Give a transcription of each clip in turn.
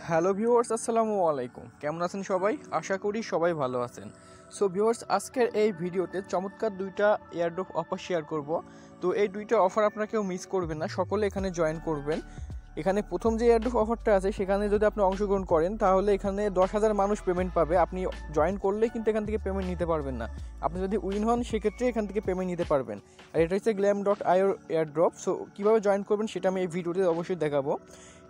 Hello viewers, আসসালামু আলাইকুম। কেমন আছেন সবাই? আশা করি সবাই ভালো আছেন। সো ভিউয়ার্স, আজকের এই ভিডিওতে চমৎকার দুইটা এয়ারড্রপ অফার শেয়ার করব। তো এই দুইটা অফার আপনারা কেউ মিস করবেন না, সকলে এখানে জয়েন করবেন। এখানে প্রথম যে এয়ারড্রপ অফারটা আছে সেখানে যদি আপনি অংশগ্রহণ করেন তাহলে এখানে 10,000 মানুষ পেমেন্ট পাবে। আপনি জয়েন করলেই কিন্তু এখান থেকে পেমেন্ট নিতে পারবেন না। আপনি যদি উইন হন সেক্ষেত্রে এখান থেকে পেমেন্ট নিতে পারবেন। আর এটা হচ্ছে glam.io এয়ারড্রপ। সো কীভাবে জয়েন করবেন সেটা আমি এই ভিডিওতে অবশ্যই দেখাবো।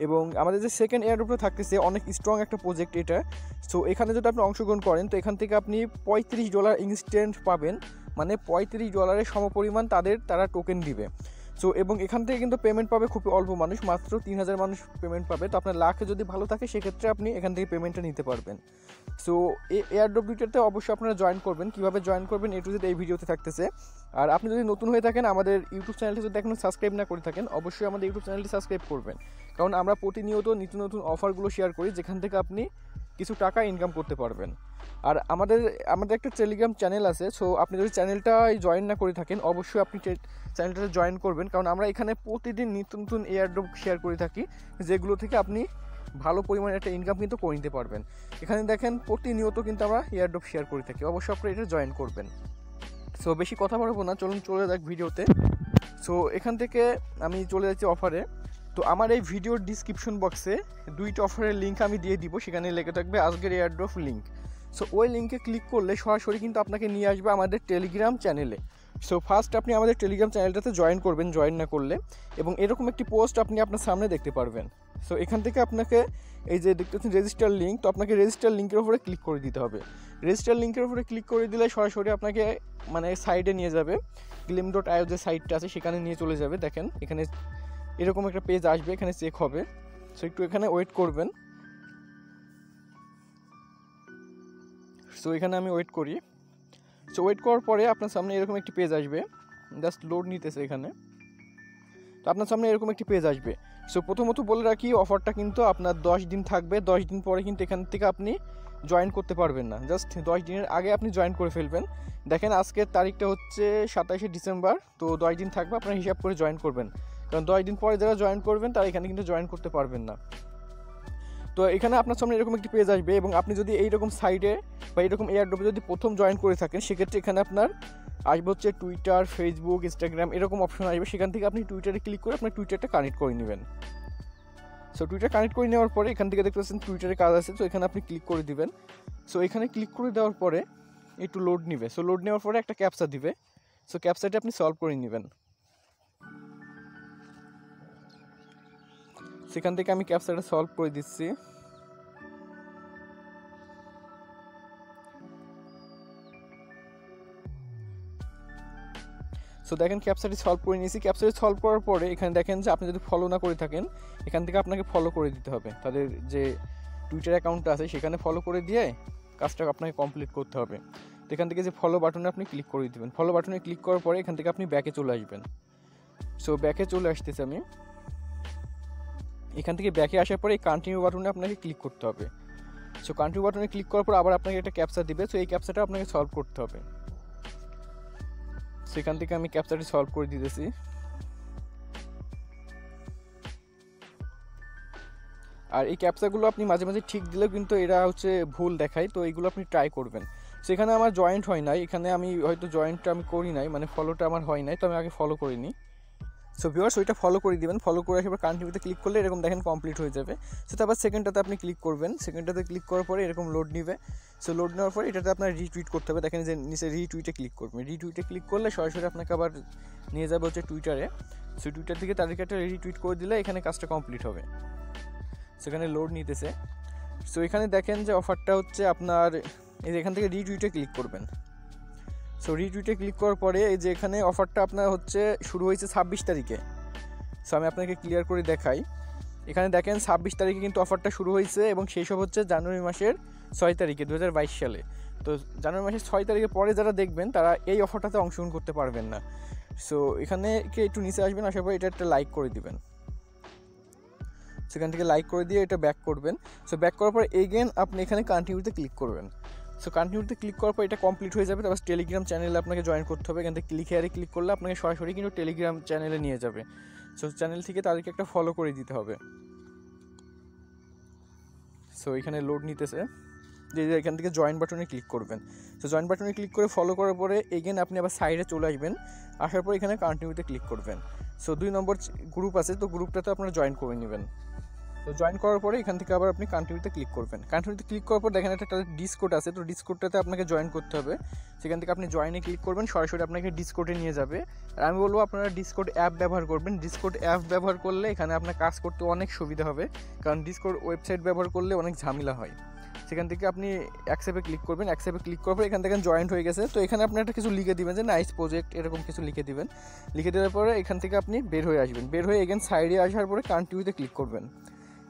এবং আমাদের যে সেকেন্ড এয়ারড্রপটা থাকতেছে অনেক স্ট্রং একটা প্রজেক্ট এটা। সো এখানে যদি আপনি অংশগ্রহণ করেন তো এখান থেকে আপনি $35 ইনস্ট্যান্ট পাবেন, মানে $35 সমপরিমাণ তারা টোকেন দিবে। সো এবং এখান থেকে কিন্তু পেমেন্ট পাবে খুবই অল্প মানুষ, মাত্র 3,000 মানুষ পেমেন্ট পাবে। তো আপনার লাখে যদি ভালো থাকে সেক্ষেত্রে আপনি এখান থেকে পেমেন্টটা নিতে পারবেন। সো এই এয়ারড্রপ দুইটাতে অবশ্যই আপনারা জয়েন করবেন। কীভাবে জয়েন করবেন এটু যদি এই ভিডিওতে থাকতেছে। আর আপনি যদি নতুন হয়ে থাকেন, আমাদের ইউটিউব চ্যানেলটি যদি এখনও সাবস্ক্রাইব না করে থাকেন, অবশ্যই আমাদের ইউটিউব চ্যানেলটি সাবস্ক্রাইব করবেন। কারণ আমরা প্রতিনিয়ত নতুন নতুন অফারগুলো শেয়ার করি যেখান থেকে আপনি কিছু টাকা ইনকাম করতে পারবেন। আর আমাদের একটা টেলিগ্রাম চ্যানেল আছে। সো আপনি যদি চ্যানেলটায় জয়েন না করে থাকেন অবশ্যই আপনি চ্যানেলটাতে জয়েন করবেন, কারণ আমরা এখানে প্রতিদিন নিত্য নতুন এয়ারড্রপ শেয়ার করে থাকি যেগুলো থেকে আপনি ভালো পরিমাণে একটা ইনকাম কিন্তু করে নিতে পারবেন। এখানে দেখেন প্রতিনিয়ত কিন্তু আমরা এয়ারড্রপ শেয়ার করে থাকি, অবশ্যই আপনারা এটা জয়েন করবেন। সো বেশি কথা বলবো না, চলে যাক ভিডিওতে। সো এখান থেকে আমি চলে যাচ্ছি অফারে। তো আমার এই ভিডিওর ডিসক্রিপশন বক্সে দুইটা অফারের লিঙ্ক আমি দিয়ে দিব, সেখানে লেখা থাকবে আজকের এয়ারড্রপ লিঙ্ক। সো ওই লিঙ্কে ক্লিক করলে সরাসরি কিন্তু আপনাকে নিয়ে আসবে আমাদের টেলিগ্রাম চ্যানেলে। সো ফার্স্ট আপনি আমাদের টেলিগ্রাম চ্যানেলটাতে জয়েন করবেন জয়েন না করলে, এবং এরকম একটি পোস্ট আপনি আপনার সামনে দেখতে পারবেন। সো এখান থেকে আপনাকে এই যে দেখতে পাচ্ছেন রেজিস্টার লিঙ্ক, তো আপনাকে রেজিস্টার লিঙ্কের উপরে ক্লিক করে দিতে হবে। রেজিস্টার লিঙ্কের উপরে ক্লিক করে দিলে সরাসরি আপনাকে মানে সাইডে নিয়ে যাবে, glam.io যে সাইটটা আছে সেখানে নিয়ে চলে যাবে। দেখেন এখানে এরকম একটা পেজ আসবে, এখানে চেক হবে। সো একটু এখানে ওয়েট করবেন। সো এখানে আমি ওয়েট করি। সো ওয়েট করার পরে আপনার সামনে এরকম একটি পেজ আসবে, জাস্ট লোড নিতেছে এখানে। তো আপনার সামনে এরকম একটি পেজ আসবে। সো প্রথমত বলে রাখি, অফারটা কিন্তু আপনার 10 দিন থাকবে। 10 দিন পরে কিন্তু এখান থেকে আপনি জয়েন করতে পারবেন না, জাস্ট 10 দিনের আগে আপনি জয়েন করে ফেলবেন। দেখেন আজকের তারিখটা হচ্ছে 27শে ডিসেম্বর। তো 10 দিন থাকবে, আপনারা হিসাব করে জয়েন করবেন, কারণ 10 দিন পরে যারা জয়েন করবেন তারা এখানে কিন্তু জয়েন করতে পারবেন না। তো এখানে আপনার সামনে এরকম একটি পেজ আসবে, এবং আপনি যদি এইরকম সাইডে বা এইরকম এয়ারড্রপে যদি প্রথম জয়েন করে থাকেন সেক্ষেত্রে এখানে আপনার আসবে হচ্ছে টুইটার, ফেসবুক, ইনস্টাগ্রাম এরকম অপশন আসবে। সেখান থেকে আপনি টুইটারে ক্লিক করে আপনার টুইটারটা কানেক্ট করে নেবেন। সো টুইটার কানেক্ট করে নেওয়ার পরে এখান থেকে দেখতে পাচ্ছেন টুইটারে কাজ আছে, তো এখানে আপনি ক্লিক করে দিবেন। সো এখানে ক্লিক করে দেওয়ার পরে একটু লোড নেবে। সো লোড নেওয়ার পরে একটা ক্যাপচা দিবে। সো ক্যাপচাটি আপনি সলভ করে নেবেন। সেখান থেকে আমি ক্যাপচাটা সলভ করে দিচ্ছি। সো দেখেন ক্যাপচাটি সলভ করে নিয়েছি। ক্যাপচাটি সলভ করার পরে এখানে দেখেন যে আপনি যদি ফলো না করে থাকেন এখান থেকে আপনাকে ফলো করে দিতে হবে। তাদের যে টুইটার অ্যাকাউন্টটা আছে সেখানে ফলো করে দিয়ে কাজটা আপনাকে কমপ্লিট করতে হবে। তো এখান থেকে যে ফলো বাটনে আপনি ক্লিক করে দিবেন। ফলো বাটনে ক্লিক করার পরে এখান থেকে আপনি ব্যাকে চলে আসবেন। সো ব্যাকে চলে আসতেছে আমি। এখান থেকে ব্যাকে আসার পরে এই কন্টিনিউ বাটনে আপনাকে ক্লিক করতে হবে। সো কন্টিনিউ বাটনে ক্লিক করার পর আবার আপনাকে একটা ক্যাপচা দিবে। সো এই ক্যাপচাটা আপনাকে সলভ করতে হবে। সেখান থেকে আমি ক্যাপচাটি সলভ করে দিতেছি। আর এই ক্যাপচাগুলো আপনি মাঝে মাঝে ঠিক দিলেও কিন্তু এরা হচ্ছে ভুল দেখায়, তো এইগুলো আপনি ট্রাই করবেন। সেখানে আমার জয়েন্ট হয় নাই, এখানে আমি হয়তো জয়েন্টটা আমি করি নাই, মানে ফলোটা আমার হয় নাই, তো আমি আগে ফলো করিনি। সো ভিউয়ার্স ওইটা ফলো করে দিবেন। ফলো করে এবার কন্টিনিউতে ক্লিক করলে এরকম দেখেন কমপ্লিট হয়ে যাবে। সো তারপর সেকেন্ডটাতে আপনি ক্লিক করবেন। সেকেন্ডটাতে ক্লিক করার পরে এরকম লোড নেবে। সো লোড নেওয়ার পরে এটাতে আপনার রিটুইট করতে হবে। দেখেন যে নিচে রিটুইটে ক্লিক করবেন। রিটুইটে ক্লিক করলে সরাসরি আপনাকে আবার নিয়ে যাবে হচ্ছে টুইটারে। সো টুইটার থেকে তাদেরকে একটা রিটুইট করে দিলে এখানে কাজটা কমপ্লিট হবে। সেখানে লোড নিতেছে। সো এখানে দেখেন যে অফারটা হচ্ছে আপনার এই যে এখান থেকে রিটুইটে ক্লিক করবেন। সো রিটুইটে ক্লিক করার পরে এই যে এখানে অফারটা আপনার হচ্ছে শুরু হয়েছে 26 তারিখে। সো আমি আপনাকে ক্লিয়ার করে দেখাই। এখানে দেখেন 26 তারিখে কিন্তু অফারটা শুরু হয়েছে এবং সেই সব হচ্ছে জানুয়ারি মাসের 6 তারিখে 2022 সালে। তো জানুয়ারি মাসের 6 তারিখের পরে যারা দেখবেন তারা এই অফারটাতে অংশগ্রহণ করতে পারবেন না। সো এখানে একটু নিচে আসবেন, আসার পরে এটা একটা লাইক করে দিবেন। সেখান থেকে লাইক করে দিয়ে এটা ব্যাক করবেন। সো ব্যাক করার পর এগেন আপনি এখানে কন্টিনিউতে ক্লিক করবেন। সো কন্টিনিউতে ক্লিক করার পর এটা কমপ্লিট হয়ে যাবে। তারপর টেলিগ্রাম চ্যানেলে আপনাকে জয়েন করতে হবে। এখান থেকে ক্লিক করলে আপনাকে সরাসরি কিন্তু টেলিগ্রাম চ্যানেলে নিয়ে যাবে। সো চ্যানেল থেকে তাদেরকে একটা ফলো করে দিতে হবে। সো এখানে লোড নিতেছে, যে এখান থেকে জয়েন বাটনে ক্লিক করবেন। সো জয়েন বাটনে ক্লিক করে ফলো করার পরে এগেন আপনি আবার সাইডে চলে আসবেন, আসার পর এখানে কন্টিনিউতে ক্লিক করবেন। সো 2 নম্বর গ্রুপ আছে, তো গ্রুপটাতে আপনারা জয়েন করে নেবেন। তো জয়েন করার পরে এখান থেকে আবার আপনি কন্টিনিউতে ক্লিক করবেন। কন্টিনিউতে ক্লিক করার পর দেখেন একটা ডিসকোড আছে, তো ডিসকোডটাতে আপনাকে জয়েন করতে হবে। সেখান থেকে আপনি জয়েনে ক্লিক করবেন, সরাসরি আপনাকে ডিসকোডে নিয়ে যাবে। আর আমি বলবো আপনারা ডিসকোড অ্যাপ ব্যবহার করবেন। ডিসকোড অ্যাপ ব্যবহার করলে এখানে আপনার কাজ করতে অনেক সুবিধা হবে, কারণ ডিসকোড ওয়েবসাইট ব্যবহার করলে অনেক ঝামেলা হয়। সেখান থেকে আপনি অ্যাকসেপ্টে ক্লিক করবেন, অ্যাকসেপ্টে ক্লিক করার পর এখান থেকে জয়েন্ট হয়ে গেছে। তো এখানে আপনি একটা কিছু লিখে দিবেন যে নাইস প্রজেক্ট, এরকম কিছু লিখে দিবেন। লিখে দেওয়ার পরে এখান থেকে আপনি বের হয়ে আসবেন। বের হয়ে এগেন সাইডে আসার পরে কন্টিনিউতে ক্লিক করবেন।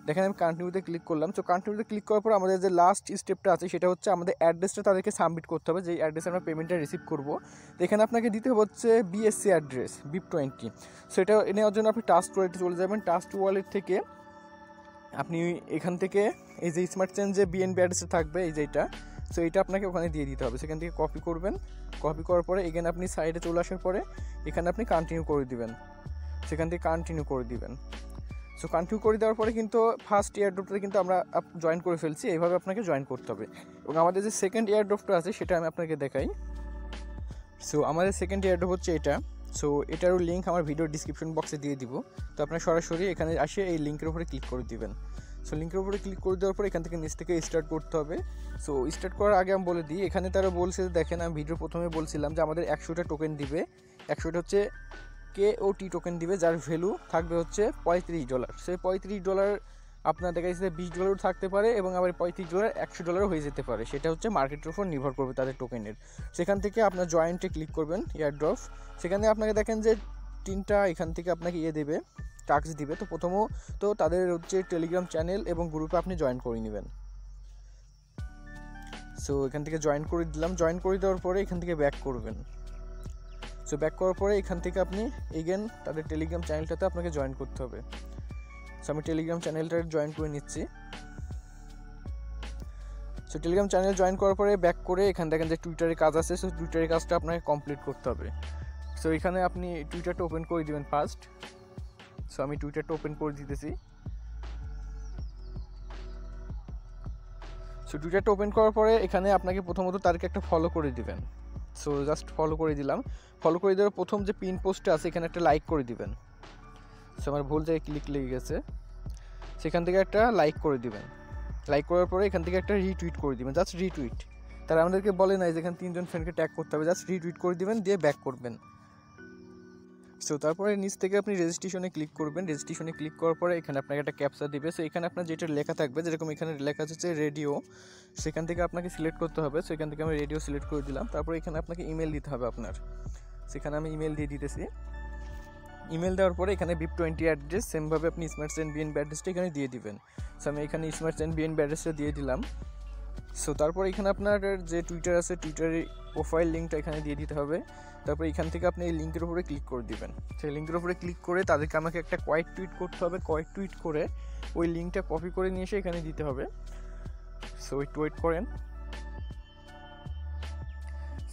দেখেন আমি কন্টিনিউতে ক্লিক করলাম। তো কন্টিনিউতে ক্লিক করার পর আমাদের যে লাস্ট স্টেপটা আছে সেটা হচ্ছে আমাদের অ্যাড্রেসটা তাদেরকে সাবমিট করতে হবে, যেই অ্যাড্রেসে আমরা পেমেন্টটা রিসিভ করবো। তো এখানে আপনাকে দিতে হচ্ছে বিএসসি অ্যাড্রেস BIP20। সো এটা নেওয়ার জন্য আপনি টাস্ট ওয়ালেটে চলে যাবেন। টাস্ট ওয়ালেট থেকে আপনি এখান থেকে এই যে স্মার্ট চেঞ্জ যে বিএনবি অ্যাড্রেসে থাকবে এই যেটা, সো এটা আপনাকে ওখানে দিয়ে দিতে হবে। সেখান থেকে কপি করবেন, কপি করার পরে এখানে আপনি সাইডে চলে আসার পরে এখানে আপনি কন্টিনিউ করে দিবেন। সেখান থেকে কন্টিনিউ করে দিবেন। সো কন্টিনিউ করে দেওয়ার পরে কিন্তু ফার্স্ট এয়ারড্রপটা কিন্তু আমরা জয়েন করে ফেলছি। এইভাবে আপনাকে জয়েন করতে হবে। এবং আমাদের যে সেকেন্ড এয়ারড্রপটা আছে সেটা আমি আপনাকে দেখাই। সো আমাদের সেকেন্ড এয়ারড্রপ হচ্ছে এটা। সো এটারও লিঙ্ক আমার ভিডিও ডিসক্রিপশন বক্সে দিয়ে দিব। তো আপনারা সরাসরি এখানে আসে এই লিঙ্কের উপরে ক্লিক করে দিবেন। সো লিঙ্কের উপরে ক্লিক করে দেওয়ার পর এখান থেকে নিচ থেকে স্টার্ট করতে হবে। সো স্টার্ট করার আগে আমি বলে দিই, এখানে তারা বলছে দেখেন আমি ভিডিও প্রথমে বলছিলাম যে আমাদের 100টা টোকেন দিবে। 100টা হচ্ছে KOT টোকেন দিবে, যার ভ্যালু থাকবে হচ্ছে $35। সেই $35 আপনার দেখা যাচ্ছে $20 থাকতে পারে, এবং আবার $35 $100 হয়ে যেতে পারে। সেটা হচ্ছে মার্কেটের উপর নির্ভর করবে তাদের টোকেনের। সেখান থেকে আপনার জয়েন্টে ক্লিক করবেন, এয়ারড্রপ। সেখানে আপনাকে দেখেন যে 3টা এখান থেকে আপনাকে দেবে, টাস্ক দিবে। তো প্রথমত তাদের হচ্ছে টেলিগ্রাম চ্যানেল এবং গ্রুপে আপনি জয়েন করে নেবেন। সো এখান থেকে জয়েন করে দিলাম। জয়েন করে দেওয়ার পরে এখান থেকে ব্যাক করবেন। সো ব্যাক করার পরে এখান থেকে আপনি এগেন তাদের টেলিগ্রাম চ্যানেলটাতে আপনাকে জয়েন করতে হবে। সো আমি টেলিগ্রাম চ্যানেলটা জয়েন করে নিচ্ছি। সো টেলিগ্রাম চ্যানেল জয়েন করার পরে ব্যাক করে এখান দেখেন যে টুইটারের কাজ আছে। সো টুইটারের কাজটা আপনাকে কমপ্লিট করতে হবে। সো এখানে আপনি টুইটারটা ওপেন করে দিবেন ফার্স্ট। সো আমি টুইটারটা ওপেন করে দিতেছি। সো টুইটারটা ওপেন করার পরে এখানে আপনাকে প্রথমত তাদেরকে একটা ফলো করে দিবেন। সো জাস্ট ফলো করে দিলাম। ফলো করে দেওয়ার প্রথম যে পিন পোস্টটা আছে এখানে একটা লাইক করে দিবেন। সো আমার ভুল জায়গায় ক্লিক লেগে গেছে, সেখান থেকে একটা লাইক করে দিবেন। লাইক করার পরে এখান থেকে একটা রিটুইট করে দিবেন, জাস্ট রিটুইট। তারা আমাদেরকে বলে নাই যে এখানে 3জন ফ্রেন্ডকে ট্যাগ করতে হবে, জাস্ট রিটুইট করে দিবেন, দিয়ে ব্যাক করবেন। সো তারপরে নিচ থেকে আপনি রেজিস্ট্রেশনে ক্লিক করবেন। রেজিস্ট্রেশনে ক্লিক করার পরে এখানে আপনাকে একটা ক্যাপচা দিবে। সো এখানে আপনার যেটা লেখা থাকবে, যেরকম এখানে লেখা আছে রেডিও, সেখান থেকে আপনাকে সিলেক্ট করতে হবে। সো এখান থেকে আমি রেডিও সিলেক্ট করে দিলাম। তারপরে এখানে আপনাকে ইমেল দিতে হবে আপনার। সেখানে আমি ইমেল দিয়ে দিতেছি। ইমেল দেওয়ার পরে এখানে BIP20 অ্যাড্রেস, সেমভাবে আপনি স্মার্ট চেইন BNB অ্যাড্রেসটা এখানে দিয়ে দিবেন। সো আমি এখানে স্মার্ট চেইন BNB অ্যাড্রেসটা দিয়ে দিলাম। সো তারপর এখানে আপনার যে টুইটার আছে টুইটারের প্রোফাইল লিঙ্কটা এখানে দিয়ে দিতে হবে। তারপর এখান থেকে আপনি এই লিঙ্কের উপরে ক্লিক করে দিবেন। সেই লিঙ্কের উপরে ক্লিক করে তাদেরকে আমাকে একটা কোয়েট টুইট করতে হবে। কোয়েট টুইট করে ওই লিঙ্কটা কপি করে নিয়ে এসে এখানে দিতে হবে। সো একটু ওয়েট করেন।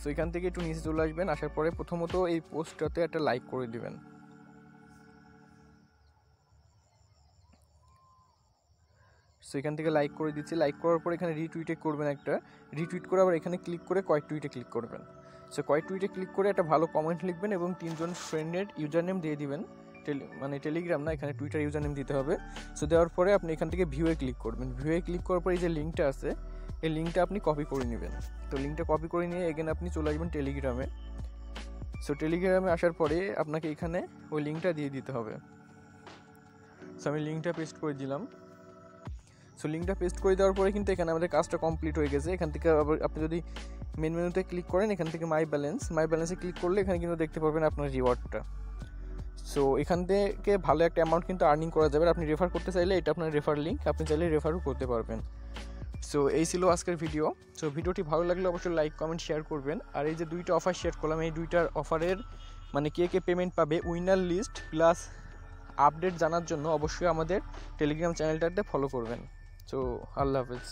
সো এখান থেকে একটু নিচে চলে আসবেন। আসার পরে প্রথমত এই পোস্টটাতে একটা লাইক করে দিবেন। সো এখান থেকে লাইক করে দিচ্ছি। লাইক করার পর এখানে রিটুইটে করবেন একটা, রিটুইট করে আবার এখানে ক্লিক করে কোয়েট টুইটে ক্লিক করবেন। সো কোয়েট টুইটে ক্লিক করে একটা ভালো কমেন্ট লিখবেন এবং 3জন ফ্রেন্ডের ইউজার নেম দিয়ে দিবেন। মানে টেলিগ্রাম না, এখানে টুইটার ইউজার নেম দিতে হবে। সো দেওয়ার পরে আপনি এখান থেকে ভিউয়ে ক্লিক করবেন। ভিউয়ে ক্লিক করার পরে এই যে লিঙ্কটা আছে এই লিঙ্কটা আপনি কপি করে নেবেন। তো লিঙ্কটা কপি করে নিয়ে এগেন আপনি চলে আসবেন টেলিগ্রামে। সো টেলিগ্রামে আসার পরে আপনাকে এখানে ওই লিঙ্কটা দিয়ে দিতে হবে। সো আমি লিঙ্কটা পেস্ট করে দিলাম। সো লিঙ্কটা পেস্ট করে দেওয়ার পরে কিন্তু এখানে আমাদের কাজটা কমপ্লিট হয়ে গেছে। এখান থেকে আবার আপনি যদি মেন মেনুতে ক্লিক করেন, এখান থেকে মাই ব্যালেন্সে ক্লিক করলে এখানে কিন্তু দেখতে পাবেন আপনার রিওয়ার্ডটা। সো এখান থেকে ভালো একটা অ্যামাউন্ট কিন্তু আর্নিং করা যাবে। আপনি রেফার করতে চাইলে এটা আপনার রেফার লিঙ্ক, আপনি চাইলে রেফারও করতে পারবেন। সো এই ছিল আজকের ভিডিও। সো ভিডিওটি ভালো লাগলে অবশ্যই লাইক কমেন্ট শেয়ার করবেন। আর এই যে 2টা অফার শেয়ার করলাম, এই 2টার অফারের মানে কে পেমেন্ট পাবে, উইনার লিস্ট প্লাস আপডেট জানার জন্য অবশ্যই আমাদের টেলিগ্রাম চ্যানেলটাতে ফলো করবেন। সো আল্লাহ হাফেজ।